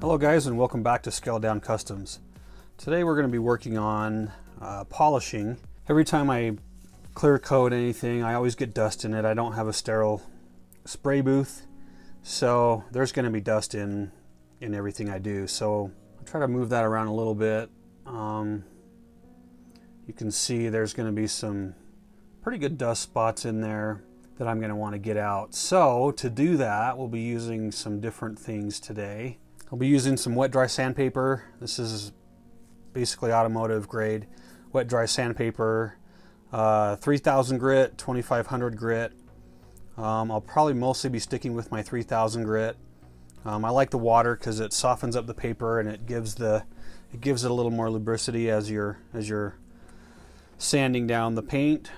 Hello guys, and welcome back to Scale Down Customs. Today we're going to be working on polishing. Every time I clear coat anything, I always get dust in it. I don't have a sterile spray booth, so there's going to be dust in everything I do. So I'll try to move that around a little bit. You can see there's going to be some pretty good dust spots in there that I'm going to want to get out. So to do that, we'll be using some different things today. I'll be using some wet dry sandpaper. This is basically automotive grade wet dry sandpaper, 3000 grit, 2500 grit. I'll probably mostly be sticking with my 3000 grit. I like the water because it softens up the paper and it gives it a little more lubricity as you're sanding down the paint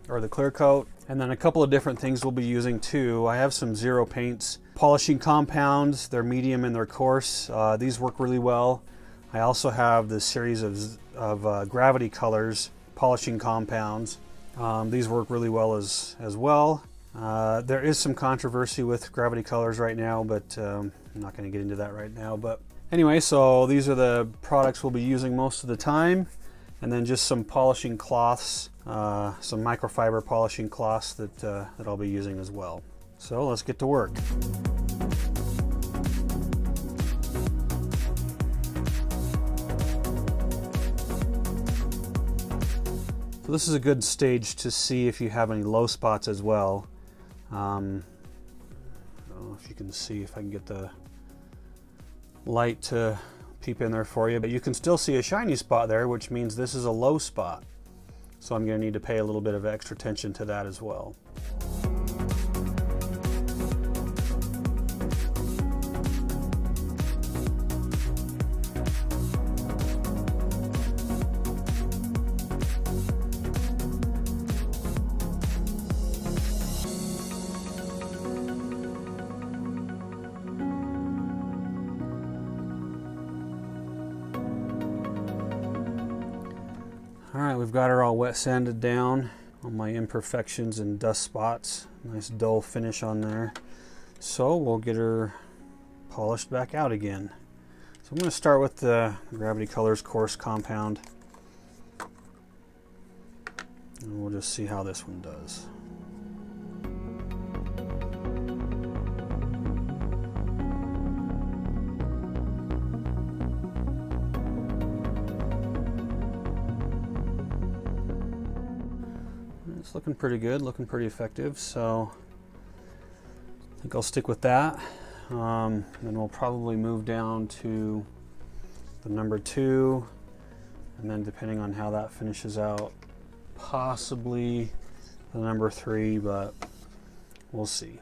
or the clear coat. And then a couple of different things we'll be using too. I have some Zero Paints polishing compounds. They're medium and they're coarse. These work really well. I also have this series of Gravity Colors polishing compounds. These work really well as well. There is some controversy with Gravity Colors right now, but I'm not going to get into that right now. But anyway, so these are the products we'll be using most of the time. And then just some polishing cloths, some microfiber polishing cloths that I'll be using as well. So let's get to work. So this is a good stage to see if you have any low spots as well. I don't know if you can see, if I can get the light to peep in there for you, but you can still see a shiny spot there, which means this is a low spot. So I'm going to need to pay a little bit of extra attention to that as well. Alright, we've got her all wet sanded down on my imperfections and dust spots. Nice dull finish on there. So we'll get her polished back out again. So I'm going to start with the Gravity Colors coarse compound. And we'll just see how this one does. It's looking pretty good, looking pretty effective, so I think I'll stick with that. Then we'll probably move down to the number 2, and then depending on how that finishes out, possibly the number 3, but we'll see.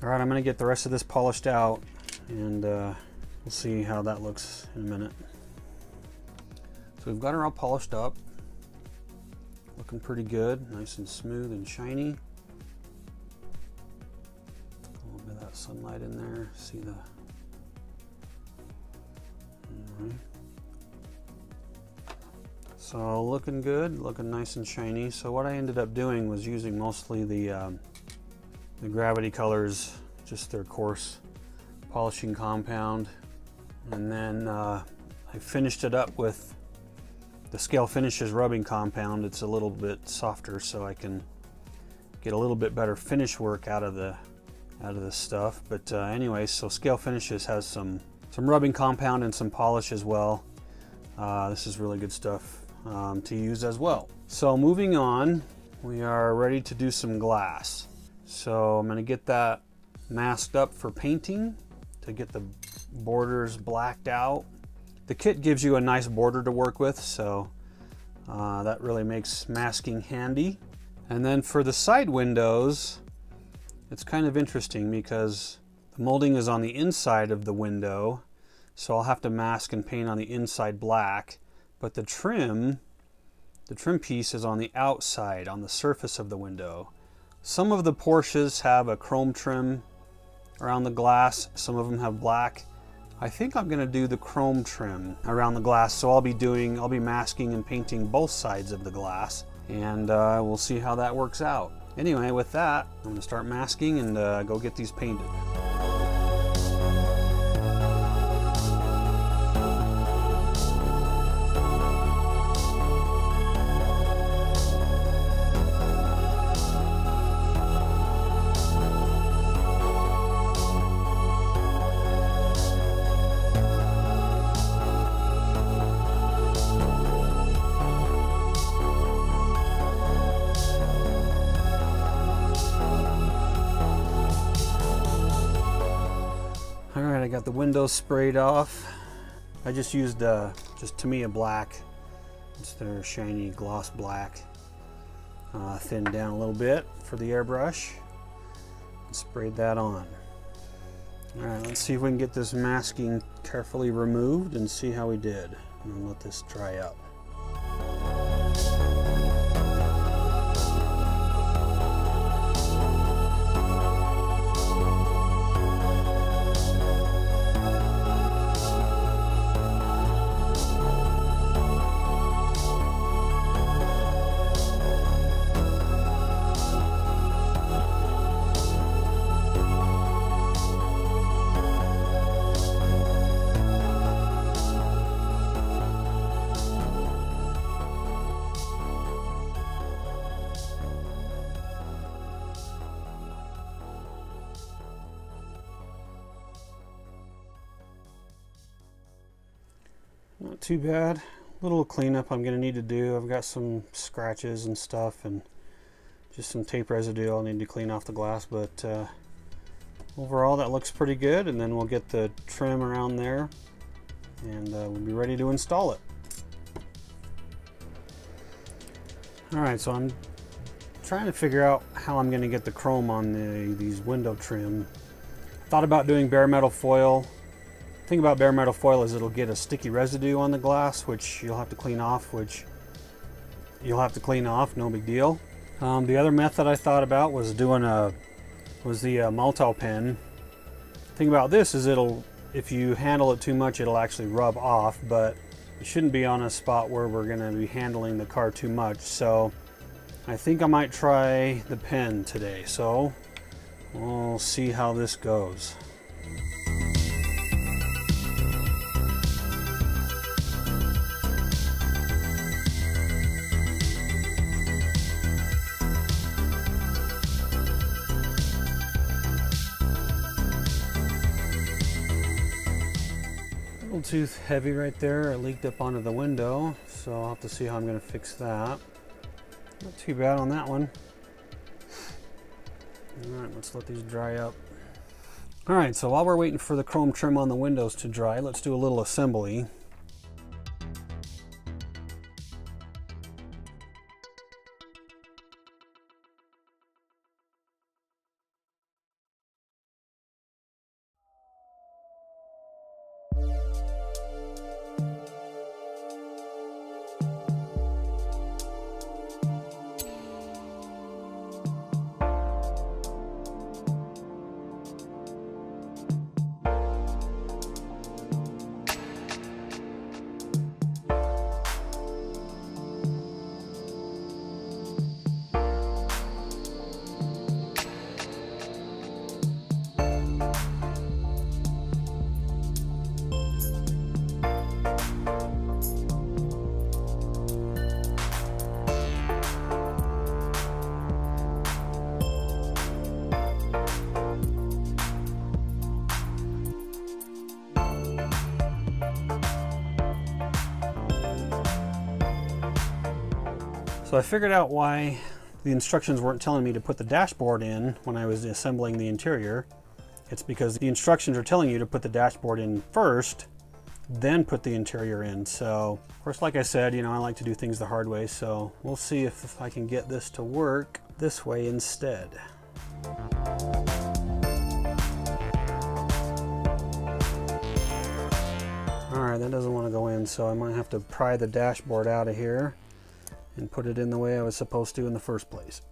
Alright, I'm going to get the rest of this polished out, and we'll see how that looks in a minute. So we've got her all polished up. Looking pretty good, nice and smooth and shiny. A little bit of that sunlight in there, see the... Right. So looking good, looking nice and shiny. So what I ended up doing was using mostly the Gravity Colors, just their coarse polishing compound. And then I finished it up with the Scale Finishes rubbing compound. It's a little bit softer, so I can get a little bit better finish work out of this stuff. But anyway, so Scale Finishes has some rubbing compound and some polish as well. This is really good stuff to use as well. So moving on, we are ready to do some glass. So I'm going to get that masked up for painting to get the borders blacked out. The kit gives you a nice border to work with, so that really makes masking handy. And then for the side windows, it's kind of interesting because the molding is on the inside of the window, so I'll have to mask and paint on the inside black, but the trim piece is on the outside, on the surface of the window. Some of the Porsches have a chrome trim around the glass, some of them have black. I think I'm going to do the chrome trim around the glass, so I'll be masking and painting both sides of the glass, and we'll see how that works out. Anyway, with that, I'm going to start masking and go get these painted. Got the windows sprayed off. I just used just Tamiya black. It's their shiny gloss black. Thinned down a little bit for the airbrush. And sprayed that on. Alright, let's see if we can get this masking carefully removed and see how we did. And let this dry up. Not too bad. Little cleanup I'm going to need to do. I've got some scratches and stuff and just some tape residue I'll need to clean off the glass, but overall that looks pretty good, and then we'll get the trim around there and we'll be ready to install it. Alright, so I'm trying to figure out how I'm going to get the chrome on these window trim. Thought about doing bare metal foil. The thing about bare metal foil is it'll get a sticky residue on the glass, which you'll have to clean off, no big deal. The other method I thought about was doing the Maltol pen. The thing about this is if you handle it too much, it'll actually rub off, but it shouldn't be on a spot where we're going to be handling the car too much. So I think I might try the pen today, so we'll see how this goes. Too heavy right there. It leaked up onto the window, so I'll have to see how I'm going to fix that. Not too bad on that one. Alright, let's let these dry up. Alright, so while we're waiting for the chrome trim on the windows to dry, let's do a little assembly. So I figured out why the instructions weren't telling me to put the dashboard in when I was assembling the interior. It's because the instructions are telling you to put the dashboard in first, then put the interior in. So, of course, like I said, I like to do things the hard way, so we'll see if I can get this to work this way instead. Alright, that doesn't want to go in, so I might have to pry the dashboard out of here and put it in the way I was supposed to in the first place.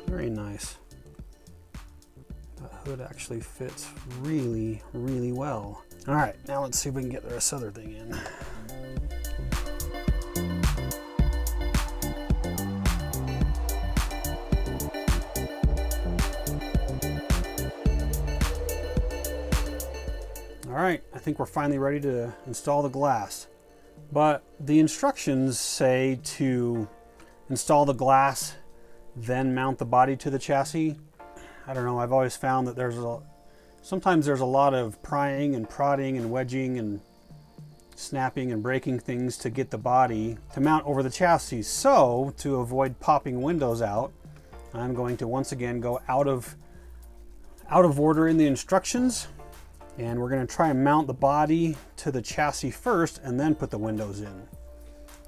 Very nice. That hood actually fits really, really well. All right, now let's see if we can get this other thing in. All right, I think we're finally ready to install the glass. But the instructions say to install the glass, then mount the body to the chassis. I don't know, I've always found that sometimes there's a lot of prying and prodding and wedging and snapping and breaking things to get the body to mount over the chassis. So to avoid popping windows out, I'm going to once again go out of order in the instructions, and we're going to try and mount the body to the chassis first and then put the windows in,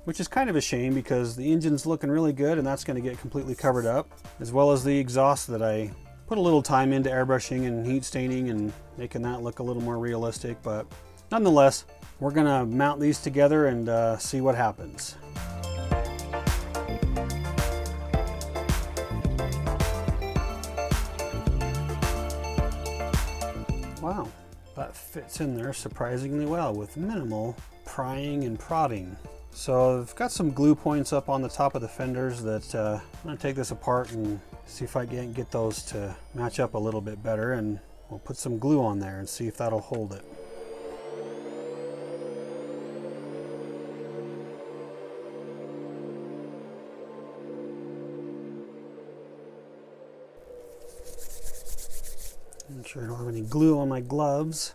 which is kind of a shame because the engine's looking really good and that's going to get completely covered up, as well as the exhaust that I put a little time into airbrushing and heat staining and making that look a little more realistic. But nonetheless, we're going to mount these together and see what happens. Wow, that fits in there surprisingly well with minimal prying and prodding. So I've got some glue points up on the top of the fenders that I'm going to take this apart and see if I can get those to match up a little bit better, and we'll put some glue on there and see if that'll hold it. Make sure I don't have any glue on my gloves,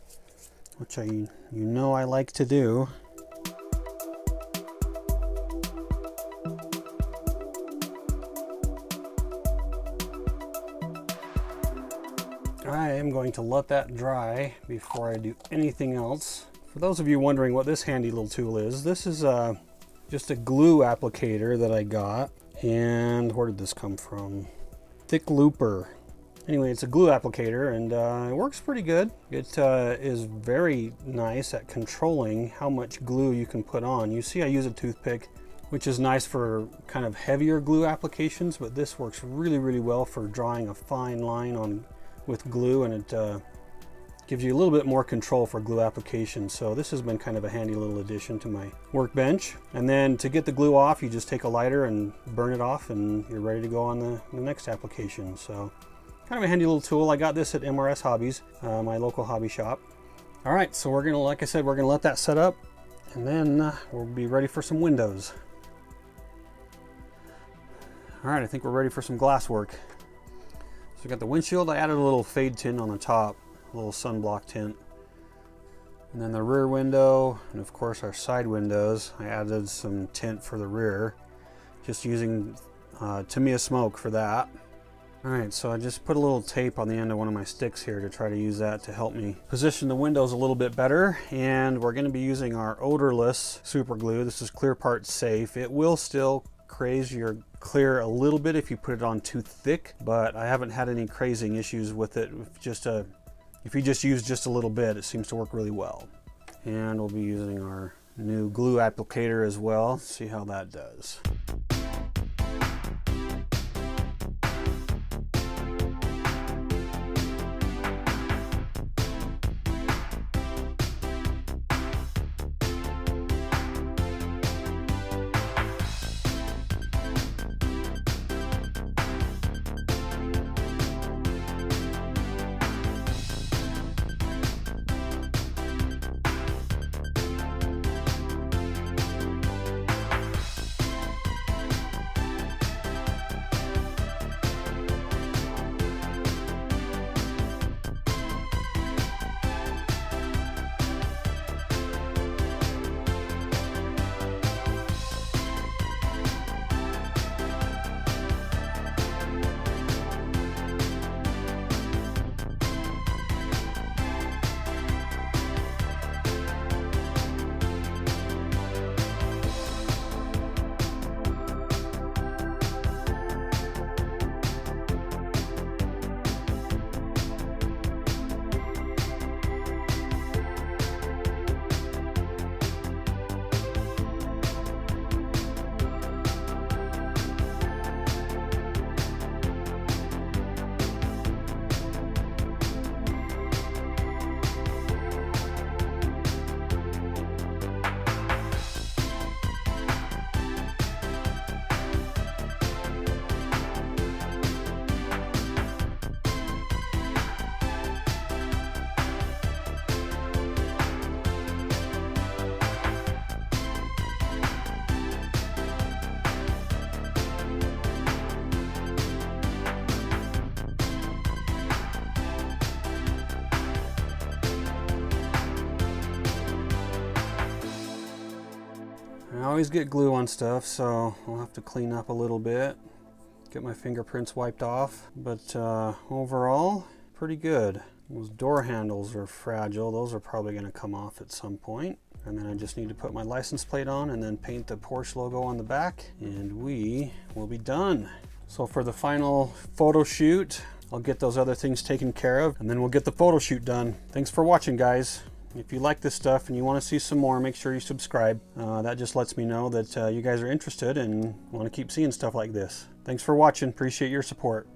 which you know I like to do. I am going to let that dry before I do anything else. For those of you wondering what this handy little tool is, this is just a glue applicator that I got. And where did this come from? Thick Looper. Anyway, it's a glue applicator and it works pretty good. It is very nice at controlling how much glue you can put on. You see I use a toothpick, which is nice for kind of heavier glue applications, but this works really, really well for drawing a fine line with glue, and it gives you a little bit more control for glue application. So this has been kind of a handy little addition to my workbench. And then to get the glue off, you just take a lighter and burn it off and you're ready to go on the next application. So kind of a handy little tool. I got this at MRS Hobbies, my local hobby shop. All right, so we're gonna, like I said, we're gonna let that set up and then we'll be ready for some windows. All right, I think we're ready for some glass work. So we got the windshield. I added a little fade tint on the top, a little sunblock tint. And then the rear window, and of course our side windows, I added some tint for the rear, just using Tamiya Smoke for that. All right, so I just put a little tape on the end of one of my sticks here to try to use that to help me position the windows a little bit better. And we're going to be using our odorless super glue. This is Clear Part Safe. It will still craze your clear a little bit if you put it on too thick, but I haven't had any crazing issues with it. If you just use just a little bit, it seems to work really well. And we'll be using our new glue applicator as well. See how that does. always get glue on stuff, so I'll have to clean up a little bit, get my fingerprints wiped off, but overall, pretty good. Those door handles are fragile. Those are probably going to come off at some point. And then I just need to put my license plate on and then paint the Porsche logo on the back, and we will be done. So for the final photo shoot, I'll get those other things taken care of, and then we'll get the photo shoot done. Thanks for watching, guys. If you like this stuff and you want to see some more, make sure you subscribe. That just lets me know that you guys are interested and want to keep seeing stuff like this. Thanks for watching. Appreciate your support.